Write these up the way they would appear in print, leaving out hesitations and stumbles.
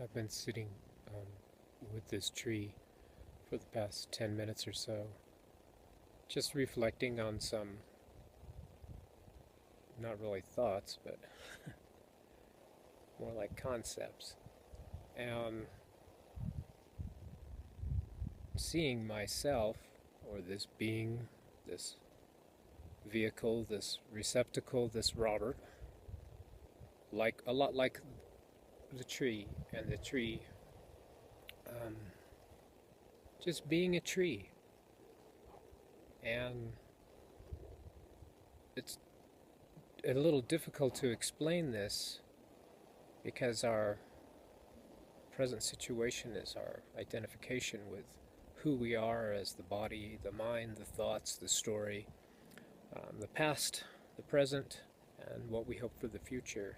I've been sitting with this tree for the past 10 minutes or so, just reflecting on some, not really thoughts, but more like concepts. And seeing myself, or this being, this vehicle, this receptacle, this Robert, like a lot like the tree, and the tree um, just being a tree. And it's a little difficult to explain this because our present situation is our identification with who we are as the body, the mind, the thoughts, the story, the past, the present, and what we hope for the future,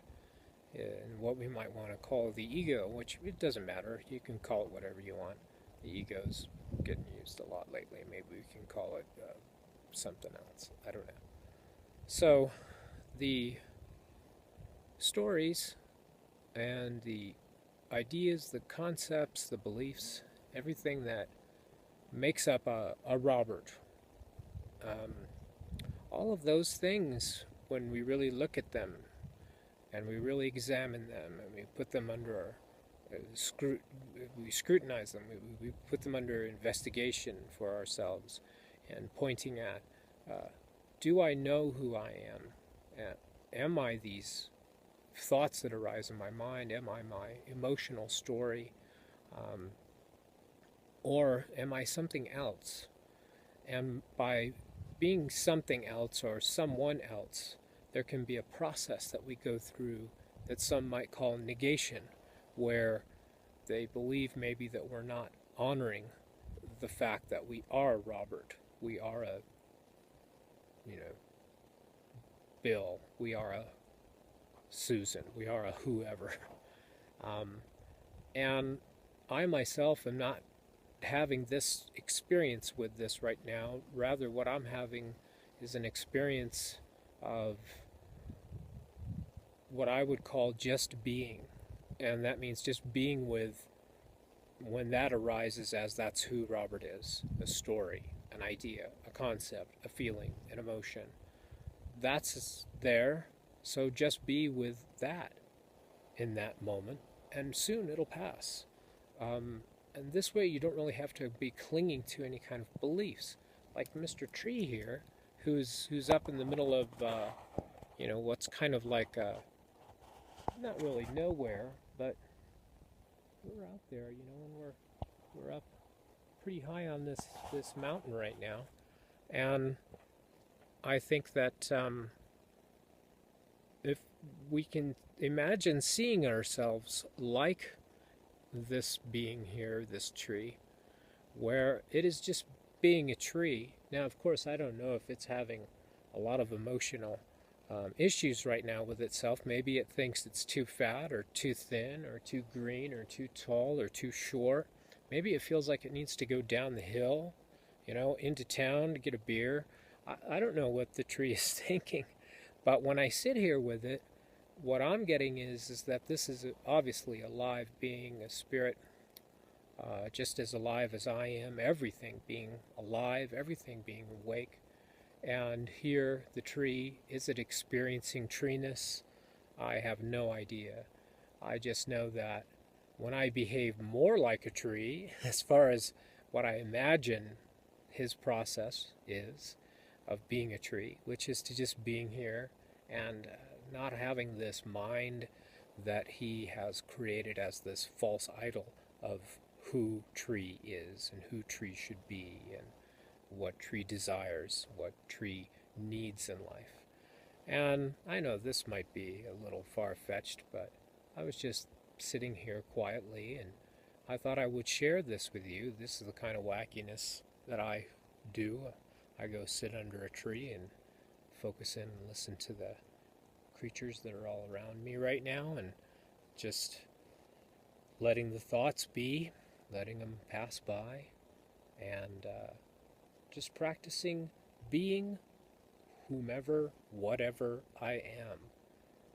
and what we might want to call the ego, which it doesn't matter. You can call it whatever you want. The ego's getting used a lot lately. Maybe we can call it something else. I don't know. So, the stories and the ideas, the concepts, the beliefs, everything that makes up a Robert, um, all of those things, when we really look at them and we really examine them and we put them under our we scrutinize them, we put them under investigation for ourselves and pointing at, do I know who I am? Am I these thoughts that arise in my mind? Am I my emotional story? Um, or am I something else? And by being something else or someone else, there can be a process that we go through that some might call negation, where they believe maybe that we're not honoring the fact that we are Robert, we are a, Bill, we are a Susan, we are a whoever. Um, and I myself am not having this experience with this right now. Rather, what I'm having is an experience of what I would call just being. And that means just being with when that arises, as that's who Robert is: a story, an idea, a concept, a feeling, an emotion. That's there. So just be with that in that moment, and soon it'll pass. And this way, you don't really have to be clinging to any kind of beliefs, like Mr. Tree here, who's up in the middle of what's kind of like not really nowhere, but we're out there, and we're up pretty high on this mountain right now, and I think that if we can imagine seeing ourselves like this being here, this tree, where it is just being a tree. Now, of course, I don't know if it's having a lot of emotional issues right now with itself. Maybe it thinks it's too fat or too thin or too green or too tall or too short. Maybe it feels like it needs to go down the hill, into town to get a beer. I don't know what the tree is thinking, but when I sit here with it, what I'm getting is that this is obviously a live being, a spirit, just as alive as I am, everything being alive, everything being awake. And here, the tree, is it experiencing treeness? I have no idea. I just know that when I behave more like a tree, as far as what I imagine his process is of being a tree, which is to just being here and not having this mind that he has created as this false idol of who tree is and who tree should be and what tree desires, what tree needs in life. And I know this might be a little far-fetched, but I was just sitting here quietly and I thought I would share this with you. This is the kind of wackiness that I do. I go sit under a tree and focus in and listen to the creatures that are all around me right now, and just letting the thoughts be, letting them pass by, and just practicing being whomever, whatever I am,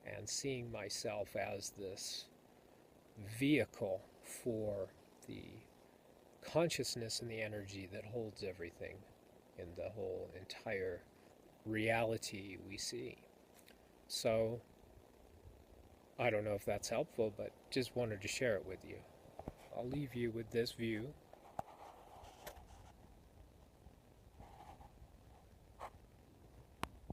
and seeing myself as vehicle for the consciousness and the energy that holds everything in the whole entire reality we see. So, I don't know if that's helpful, but just wanted to share it with you. I'll leave you with this view